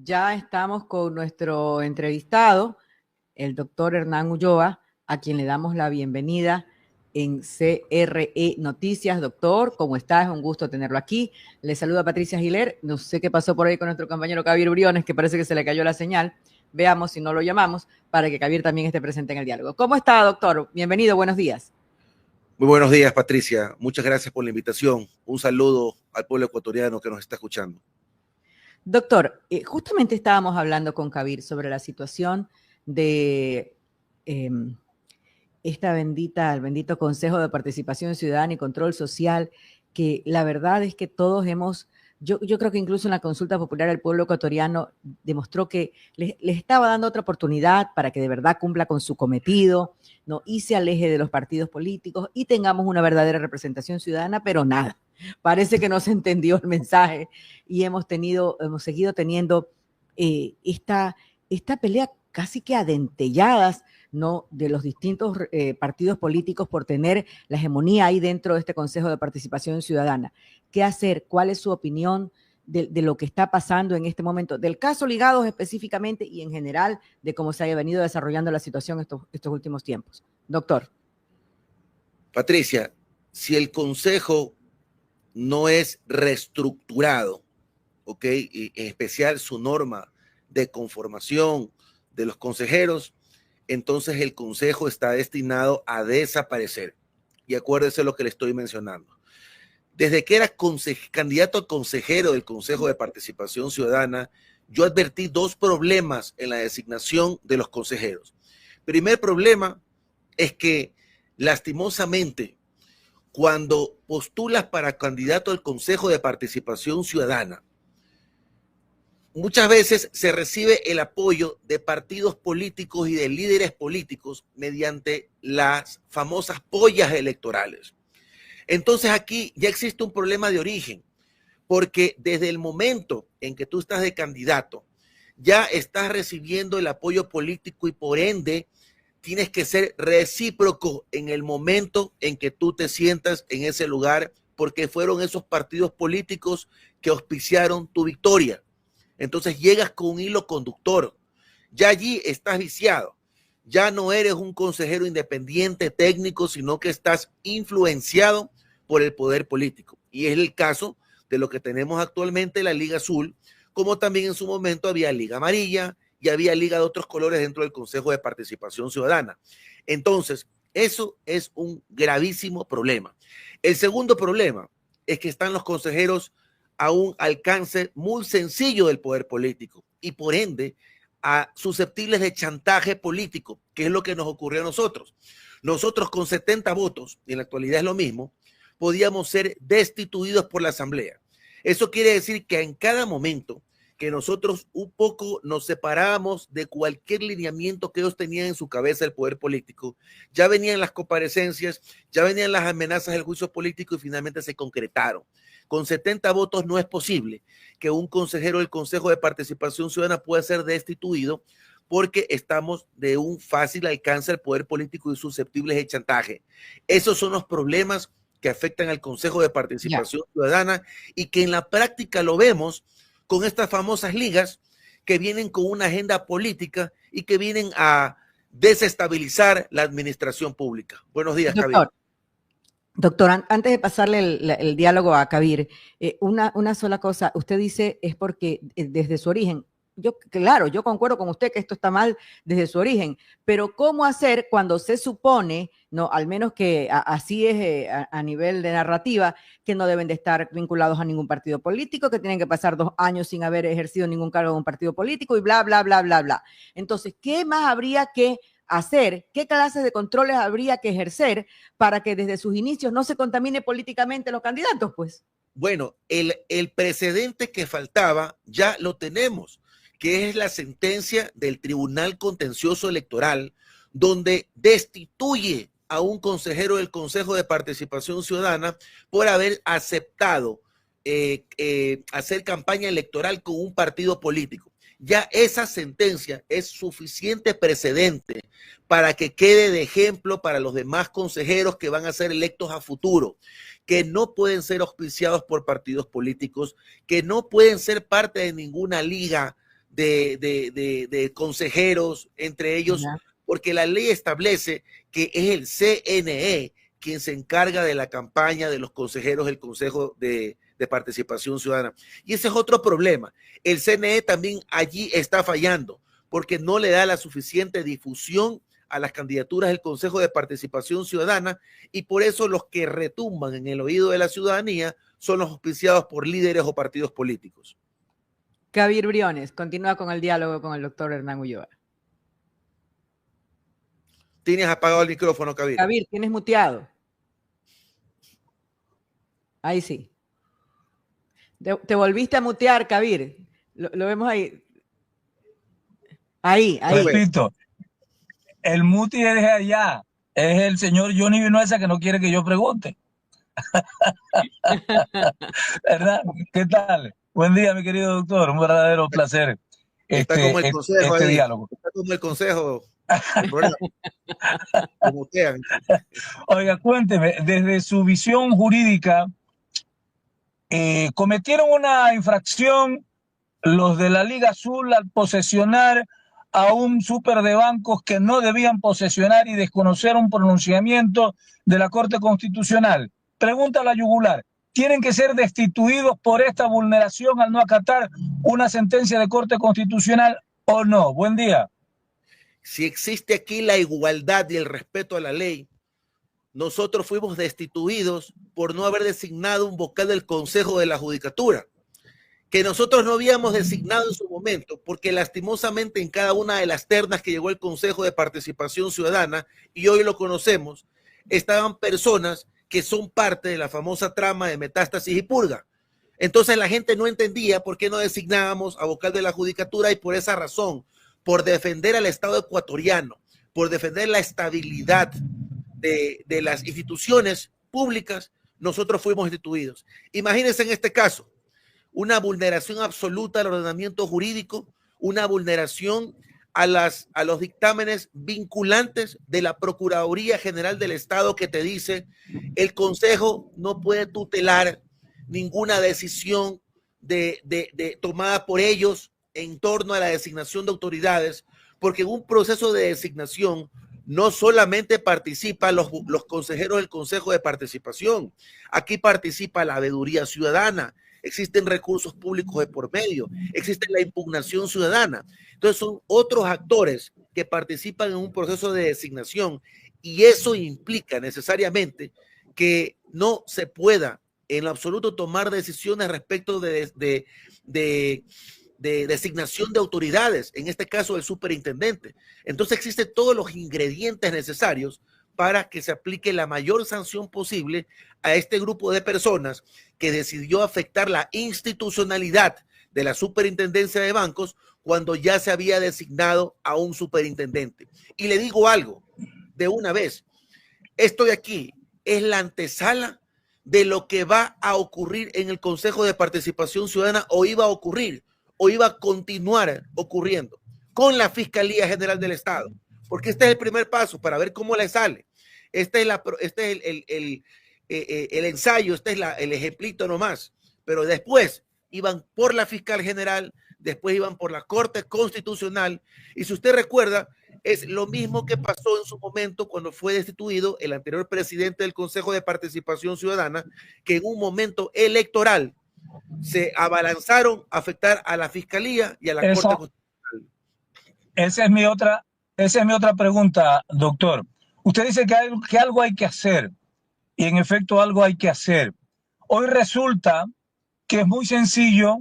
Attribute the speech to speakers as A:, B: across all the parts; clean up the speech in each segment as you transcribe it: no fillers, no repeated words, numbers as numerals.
A: Ya estamos con nuestro entrevistado, el doctor Hernán Ulloa, a quien le damos la bienvenida en CRE Noticias. Doctor, ¿cómo está? Es un gusto tenerlo aquí. Le saluda Patricia Giler. No sé qué pasó por ahí con nuestro compañero Kabir Briones, que parece que se le cayó la señal. Veamos si no lo llamamos para que Kabir también esté presente en el diálogo. ¿Cómo está, doctor? Bienvenido, buenos días.
B: Muy buenos días, Patricia. Muchas gracias por la invitación. Un saludo al pueblo ecuatoriano que nos está escuchando.
A: Doctor, justamente estábamos hablando con Kabir sobre la situación de el bendito Consejo de Participación Ciudadana y Control Social, que la verdad es que todos yo creo que incluso en la consulta popular el pueblo ecuatoriano demostró que les estaba dando otra oportunidad para que de verdad cumpla con su cometido, ¿no? Y se aleje de los partidos políticos y tengamos una verdadera representación ciudadana, pero nada. Parece que no se entendió el mensaje y hemos seguido teniendo esta pelea casi que a dentelladas, ¿no?, de los distintos partidos políticos por tener la hegemonía ahí dentro de este Consejo de Participación Ciudadana. ¿Qué hacer? ¿Cuál es su opinión de lo que está pasando en este momento? Del caso Ligados específicamente y en general de cómo se haya venido desarrollando la situación estos últimos tiempos. Doctor.
B: Patricia, si el Consejo no es reestructurado, ¿ok? Y en especial su norma de conformación de los consejeros, entonces el Consejo está destinado a desaparecer. Y acuérdese lo que le estoy mencionando. Desde que era candidato a consejero del Consejo de Participación Ciudadana, yo advertí dos problemas en la designación de los consejeros. Primer problema es que, lastimosamente, cuando postulas para candidato al Consejo de Participación Ciudadana, muchas veces se recibe el apoyo de partidos políticos y de líderes políticos mediante las famosas pollas electorales. Entonces aquí ya existe un problema de origen, porque desde el momento en que tú estás de candidato, ya estás recibiendo el apoyo político y por ende tienes que ser recíproco en el momento en que tú te sientas en ese lugar, porque fueron esos partidos políticos que auspiciaron tu victoria. Entonces llegas con un hilo conductor. Ya allí estás viciado. Ya no eres un consejero independiente técnico, sino que estás influenciado por el poder político. Y es el caso de lo que tenemos actualmente la Liga Azul, como también en su momento había Liga Amarilla y había Liga de otros colores dentro del Consejo de Participación Ciudadana. Entonces, eso es un gravísimo problema. El segundo problema es que están los consejeros a un alcance muy sencillo del poder político y por ende susceptibles de chantaje político, que es lo que nos ocurrió a nosotros. Nosotros con 70 votos, y en la actualidad es lo mismo, podíamos ser destituidos por la Asamblea. Eso quiere decir que en cada momento que nosotros un poco nos separábamos de cualquier lineamiento que ellos tenían en su cabeza el poder político, ya venían las comparecencias, ya venían las amenazas del juicio político y finalmente se concretaron. Con 70 votos no es posible que un consejero del Consejo de Participación Ciudadana pueda ser destituido porque estamos de un fácil alcance al poder político y susceptibles de chantaje. Esos son los problemas que afectan al Consejo de Participación Ciudadana y que en la práctica lo vemos con estas famosas ligas que vienen con una agenda política y que vienen a desestabilizar la administración pública. Buenos días, Kabir.
A: Doctor, antes de pasarle el diálogo a Kabir, una sola cosa, usted dice es porque desde su origen, claro, yo concuerdo con usted que esto está mal desde su origen, pero ¿cómo hacer cuando se supone, no, al menos que así es a nivel de narrativa, que no deben de estar vinculados a ningún partido político, que tienen que pasar 2 años sin haber ejercido ningún cargo de un partido político y bla, bla, bla, bla, bla? Entonces, ¿qué más habría que hacer? ¿Qué clases de controles habría que ejercer para que desde sus inicios no se contamine políticamente los candidatos, pues?
B: Bueno, el precedente que faltaba ya lo tenemos, que es la sentencia del Tribunal Contencioso Electoral, donde destituye a un consejero del Consejo de Participación Ciudadana por haber aceptado hacer campaña electoral con un partido político. Ya esa sentencia es suficiente precedente para que quede de ejemplo para los demás consejeros que van a ser electos a futuro, que no pueden ser auspiciados por partidos políticos, que no pueden ser parte de ninguna liga de consejeros, entre ellos, porque la ley establece que es el CNE quien se encarga de la campaña de los consejeros del Consejo de Participación Ciudadana. Y ese es otro problema. El CNE también allí está fallando porque no le da la suficiente difusión a las candidaturas del Consejo de Participación Ciudadana, y por eso los que retumban en el oído de la ciudadanía son los auspiciados por líderes o partidos políticos.
A: Kabir Briones, continúa con el diálogo con el doctor Hernán Ulloa.
B: Tienes apagado el micrófono, Kabir.
A: Kabir, tienes muteado. Ahí sí. Te volviste a mutear, Kabir. Lo vemos ahí. Ahí.
C: Repito, el muti es de allá. Es el señor Johnny Vinuesa que no quiere que yo pregunte. ¿Verdad? ¿Qué tal? Buen día, mi querido doctor. Un verdadero placer.
B: Está como el consejo
C: este
B: ahí.
C: Diálogo.
B: Está como el consejo.
C: Oiga, cuénteme, desde su visión jurídica, ¿cometieron una infracción los de la Liga Azul al posesionar a un súper de bancos que no debían posesionar y desconocer un pronunciamiento de la Corte Constitucional? Pregunta a la yugular. ¿Tienen que ser destituidos por esta vulneración al no acatar una sentencia de Corte Constitucional o no? Buen día.
B: Si existe aquí la igualdad y el respeto a la ley, nosotros fuimos destituidos por no haber designado un vocal del Consejo de la Judicatura, que nosotros no habíamos designado en su momento, porque lastimosamente en cada una de las ternas que llegó el Consejo de Participación Ciudadana, y hoy lo conocemos, estaban personas que son parte de la famosa trama de Metástasis y Purga. Entonces la gente no entendía por qué no designábamos a vocal de la Judicatura, y por esa razón, por defender al Estado ecuatoriano, por defender la estabilidad de las instituciones públicas, nosotros fuimos destituidos. Imagínense en este caso, una vulneración absoluta al ordenamiento jurídico, una vulneración a los dictámenes vinculantes de la Procuraduría General del Estado, que te dice el Consejo no puede tutelar ninguna decisión tomada por ellos en torno a la designación de autoridades, porque en un proceso de designación no solamente participan los consejeros del Consejo de Participación, aquí participa la veeduría ciudadana, existen recursos públicos de por medio, existe la impugnación ciudadana. Entonces son otros actores que participan en un proceso de designación, y eso implica necesariamente que no se pueda en lo absoluto tomar decisiones respecto de designación de autoridades, en este caso el superintendente. Entonces existen todos los ingredientes necesarios para que se aplique la mayor sanción posible a este grupo de personas que decidió afectar la institucionalidad de la superintendencia de bancos cuando ya se había designado a un superintendente. Y le digo algo de una vez, esto de aquí es la antesala de lo que va a ocurrir en el Consejo de Participación Ciudadana, o iba a ocurrir, o iba a continuar ocurriendo con la Fiscalía General del Estado, porque este es el primer paso para ver cómo le sale. Este es el ensayo, este es el ejemplito nomás, pero después iban por la Fiscal General, después iban por la Corte Constitucional, y si usted recuerda, es lo mismo que pasó en su momento cuando fue destituido el anterior presidente del Consejo de Participación Ciudadana, que en un momento electoral se abalanzaron a afectar a la Fiscalía y a la Corte Constitucional.
C: Esa es mi otra pregunta, doctor. Usted dice que algo hay que hacer, y en efecto algo hay que hacer. Hoy resulta que es muy sencillo.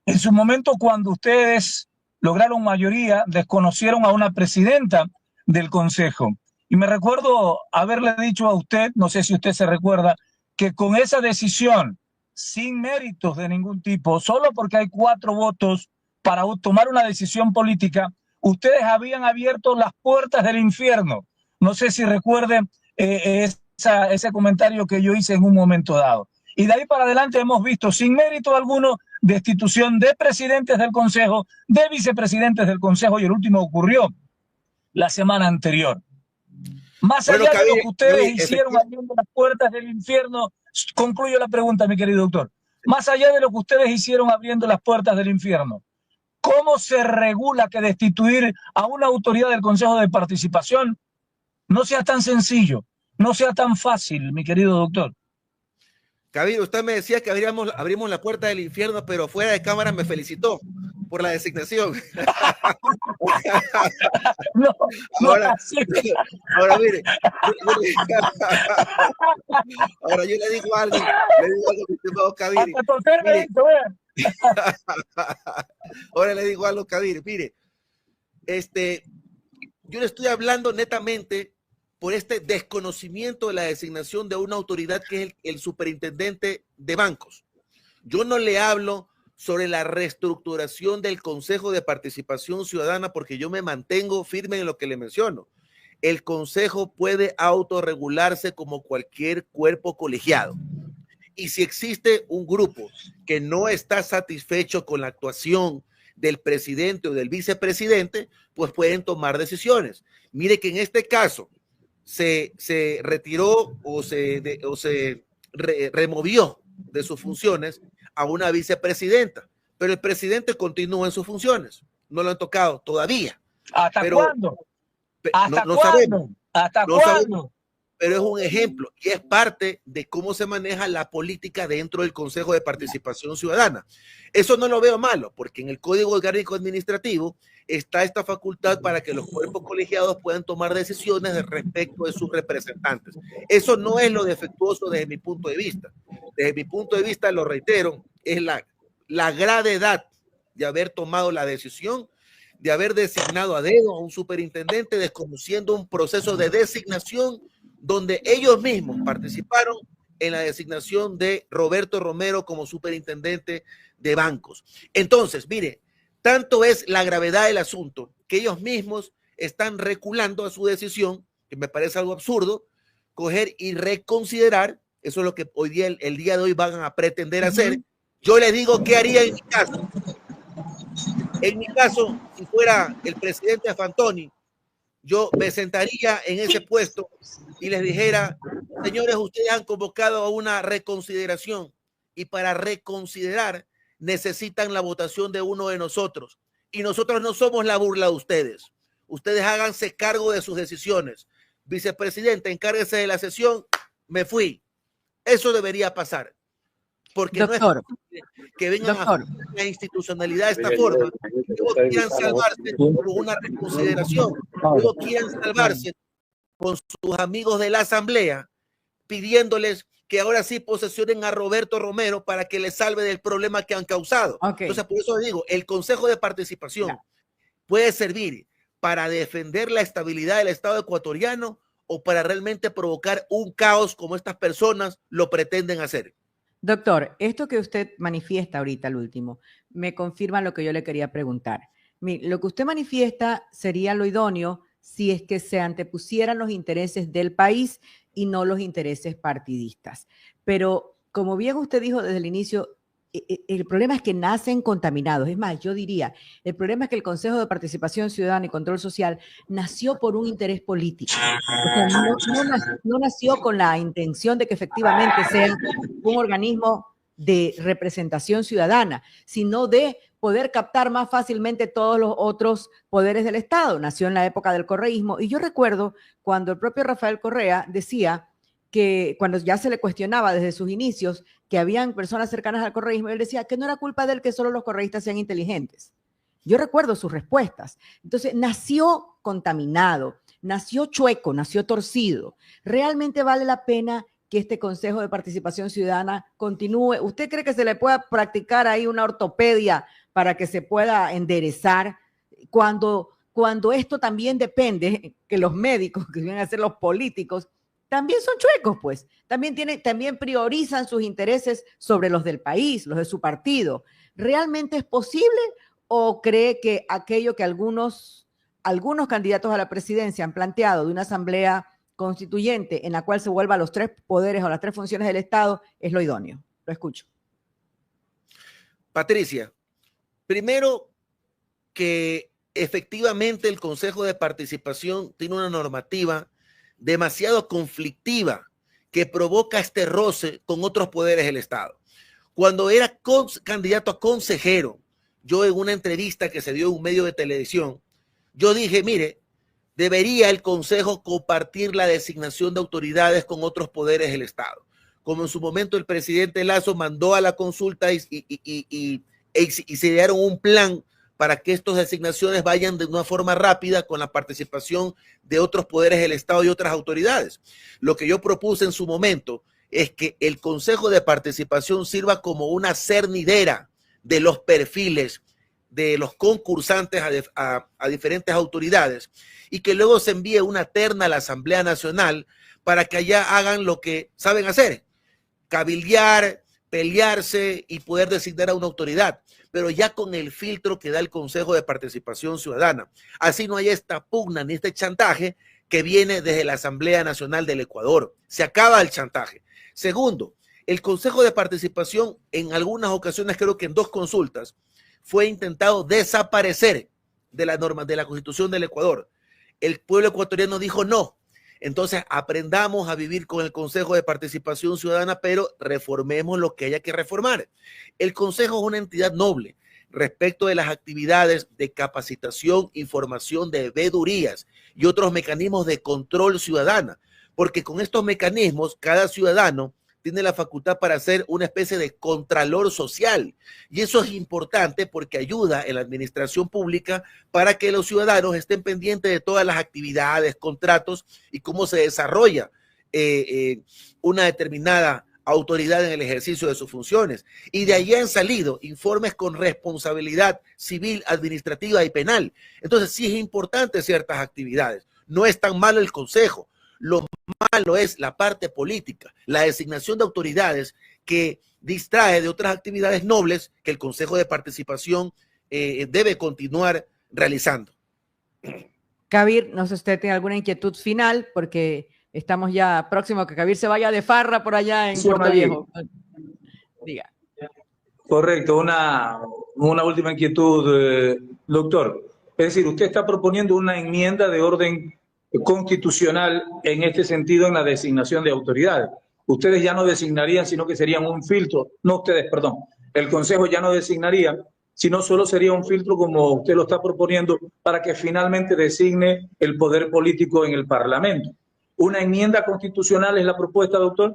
C: En su momento, cuando ustedes lograron mayoría, desconocieron a una presidenta del Consejo. Y me recuerdo haberle dicho a usted, no sé si usted se recuerda, que con esa decisión, sin méritos de ningún tipo, solo porque hay 4 votos para tomar una decisión política, ustedes habían abierto las puertas del infierno. No sé si recuerden ese comentario que yo hice en un momento dado. Y de ahí para adelante hemos visto, sin mérito alguno, destitución de presidentes del Consejo, de vicepresidentes del Consejo, y el último ocurrió la semana anterior. Más allá de lo que ustedes hicieron abriendo las puertas del infierno, concluyo la pregunta, mi querido doctor. Más allá de lo que ustedes hicieron abriendo las puertas del infierno, ¿Cómo se regula que destituir a una autoridad del Consejo de Participación no sea tan sencillo, no sea tan fácil, mi querido doctor?
B: Kabir, usted me decía que abrimos la puerta del infierno, pero fuera de cámara me felicitó por la designación.
C: No, no
B: Ahora,
C: así.
B: ahora mire, ahora yo le digo algo, mi estimado Kabir.
C: Hasta torcer me
B: Mire,
C: hizo, vea.
B: ahora le digo algo, Kabir. Mire, yo le estoy hablando netamente por este desconocimiento de la designación de una autoridad que es el superintendente de bancos. Yo no le hablo sobre la reestructuración del Consejo de Participación Ciudadana porque yo me mantengo firme en lo que le menciono. El Consejo puede autorregularse como cualquier cuerpo colegiado. Y si existe un grupo que no está satisfecho con la actuación del presidente o del vicepresidente, pues pueden tomar decisiones. Mire que en este caso se retiró o se removió de sus funciones a una vicepresidenta, pero el presidente continúa en sus funciones. No lo han tocado todavía.
C: ¿Hasta cuándo? ¿Hasta
B: no
C: cuándo?
B: sabemos.
C: ¿Hasta
B: No
C: cuándo?
B: sabemos, pero es un ejemplo y es parte de cómo se maneja la política dentro del Consejo de Participación Ciudadana. Eso no lo veo malo, porque en el Código Orgánico Administrativo está esta facultad para que los cuerpos colegiados puedan tomar decisiones respecto de sus representantes. Eso no es lo defectuoso desde mi punto de vista. Desde mi punto de vista, lo reitero, es la gravedad de haber tomado la decisión de haber designado a dedo a un superintendente desconociendo un proceso de designación donde ellos mismos participaron en la designación de Roberto Romero como superintendente de bancos. Entonces, mire, tanto es la gravedad del asunto que ellos mismos están reculando a su decisión, que me parece algo absurdo, coger y reconsiderar. Eso es lo que hoy día, el día de hoy van a pretender hacer. Yo les digo qué haría en mi caso. En mi caso, si fuera el presidente Fantoni, yo me sentaría en ese puesto y les dijera, señores, ustedes han convocado a una reconsideración y para reconsiderar necesitan la votación de uno de nosotros y nosotros no somos la burla de ustedes. Ustedes háganse cargo de sus decisiones. Vicepresidente, encárguese de la sesión, me fui. Eso debería pasar. Porque
A: doctor,
B: no es que vengan
A: doctor,
B: a la institucionalidad de esta forma, y luego quieran salvarse con una reconsideración, luego quieran salvarse con sus amigos de la asamblea, pidiéndoles que ahora sí posesionen a Roberto Romero para que le salve del problema que han causado.
A: Okay.
B: Entonces, por eso digo, el Consejo de Participación puede servir para defender la estabilidad del Estado ecuatoriano o para realmente provocar un caos como estas personas lo pretenden hacer.
A: Doctor, esto que usted manifiesta ahorita, al último, me confirma lo que yo le quería preguntar. Lo que usted manifiesta sería lo idóneo si es que se antepusieran los intereses del país y no los intereses partidistas. Pero como bien usted dijo desde el inicio, el problema es que nacen contaminados. Es más, yo diría, el problema es que el Consejo de Participación Ciudadana y Control Social nació por un interés político. O sea, no nació con la intención de que efectivamente sea un organismo de representación ciudadana, sino de poder captar más fácilmente todos los otros poderes del Estado. Nació en la época del correísmo y yo recuerdo cuando el propio Rafael Correa decía que cuando ya se le cuestionaba desde sus inicios que habían personas cercanas al correísmo, él decía que no era culpa de él que solo los correístas sean inteligentes. Yo recuerdo sus respuestas. Entonces, nació contaminado, nació chueco, nació torcido. ¿Realmente vale la pena que este Consejo de Participación Ciudadana continúe? ¿Usted cree que se le pueda practicar ahí una ortopedia para que se pueda enderezar cuando esto también depende que los médicos, que vienen a ser los políticos, también son chuecos, pues. También priorizan sus intereses sobre los del país, los de su partido. ¿Realmente es posible o cree que aquello que algunos candidatos a la presidencia han planteado de una asamblea constituyente en la cual se vuelva a los tres poderes o las tres funciones del Estado es lo idóneo? Lo escucho.
B: Patricia, primero que efectivamente el Consejo de Participación tiene una normativa demasiado conflictiva que provoca este roce con otros poderes del Estado. Cuando era candidato a consejero, yo en una entrevista que se dio en un medio de televisión, yo dije, mire, debería el Consejo compartir la designación de autoridades con otros poderes del Estado. Como en su momento el presidente Lasso mandó a la consulta y se dieron un plan para que estas designaciones vayan de una forma rápida con la participación de otros poderes del Estado y otras autoridades. Lo que yo propuse en su momento es que el Consejo de Participación sirva como una cernidera de los perfiles de los concursantes a diferentes autoridades y que luego se envíe una terna a la Asamblea Nacional para que allá hagan lo que saben hacer, cabildear, pelearse y poder designar a una autoridad, pero ya con el filtro que da el Consejo de Participación Ciudadana. Así no hay esta pugna ni este chantaje que viene desde la Asamblea Nacional del Ecuador. Se acaba el chantaje. Segundo, el Consejo de Participación en algunas ocasiones, creo que en 2 consultas, fue intentado desaparecer de la norma de la Constitución del Ecuador. El pueblo ecuatoriano dijo no. Entonces aprendamos a vivir con el Consejo de Participación Ciudadana, pero reformemos lo que haya que reformar. El Consejo es una entidad noble respecto de las actividades de capacitación, información, de veedurías y otros mecanismos de control ciudadana, porque con estos mecanismos cada ciudadano tiene la facultad para ser una especie de contralor social. Y eso es importante porque ayuda en la administración pública para que los ciudadanos estén pendientes de todas las actividades, contratos y cómo se desarrolla una determinada autoridad en el ejercicio de sus funciones. Y de ahí han salido informes con responsabilidad civil, administrativa y penal. Entonces sí es importante ciertas actividades. No es tan malo el Consejo. Lo malo es la parte política, la designación de autoridades que distrae de otras actividades nobles que el Consejo de Participación debe continuar realizando.
A: Kabir, no sé si usted tiene alguna inquietud final, porque estamos ya próximo a que Kabir se vaya de farra por allá en Puerto Viejo. Diga.
C: Correcto, una última inquietud, doctor. Es decir, usted está proponiendo una enmienda de orden constitucional en este sentido en la designación de autoridades. Ustedes ya no designarían, sino que serían un filtro. No ustedes, perdón. El Consejo ya no designaría, sino solo sería un filtro como usted lo está proponiendo para que finalmente designe el poder político en el Parlamento. ¿Una enmienda constitucional es la propuesta, doctor?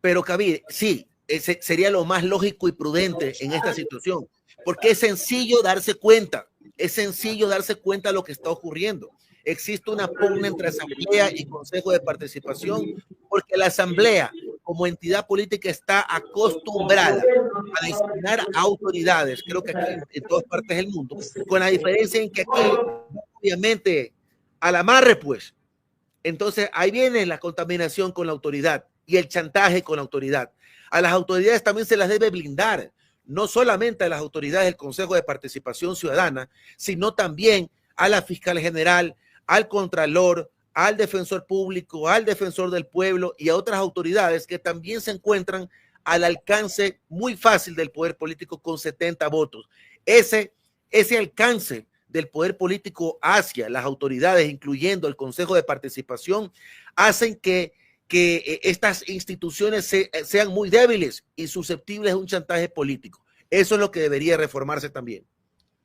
B: Pero, Kabir, sí, ese sería lo más lógico y prudente en esta situación, porque es sencillo darse cuenta. Es sencillo darse cuenta de lo que está ocurriendo. Existe una pugna entre Asamblea y Consejo de Participación porque la Asamblea como entidad política está acostumbrada a designar autoridades, creo que aquí en todas partes del mundo, con la diferencia en que aquí, obviamente, a la amarre, pues. Entonces, ahí viene la contaminación con la autoridad y el chantaje con la autoridad. A las autoridades también se las debe blindar. No solamente a las autoridades del Consejo de Participación Ciudadana, sino también a la Fiscal General, al Contralor, al Defensor Público, al Defensor del Pueblo y a otras autoridades que también se encuentran al alcance muy fácil del poder político con 70 votos. Ese alcance del poder político hacia las autoridades, incluyendo el Consejo de Participación, hacen que estas instituciones sean muy débiles y susceptibles de un chantaje político. Eso es lo que debería reformarse también.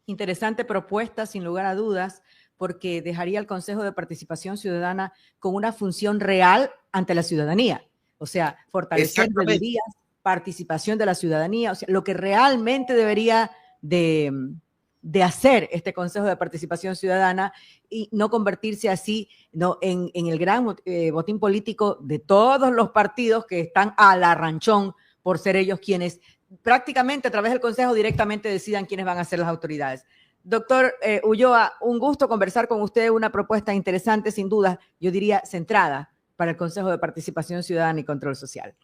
A: Interesante propuesta, sin lugar a dudas, porque dejaría al Consejo de Participación Ciudadana con una función real ante la ciudadanía. O sea, fortalecer veedurías, participación de la ciudadanía, o sea, lo que realmente debería de hacer este Consejo de Participación Ciudadana y no convertirse así en el gran botín político de todos los partidos que están a la ranchón por ser ellos quienes prácticamente a través del Consejo directamente decidan quiénes van a ser las autoridades. Doctor Ulloa, un gusto conversar con usted, una propuesta interesante, sin duda, yo diría centrada para el Consejo de Participación Ciudadana y Control Social.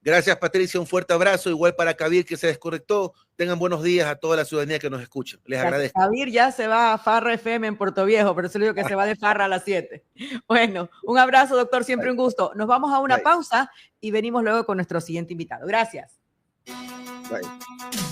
B: Gracias, Patricia, un fuerte abrazo, igual para Kabir que se desconectó. Tengan buenos días a toda la ciudadanía que nos escucha. Les agradezco.
A: Kabir ya se va a Farra FM en Puerto Viejo, pero eso le digo que se va de farra a las 7. Bueno, un abrazo, doctor, siempre un gusto. Nos vamos a una pausa y venimos luego con nuestro siguiente invitado. Gracias.
B: Bye.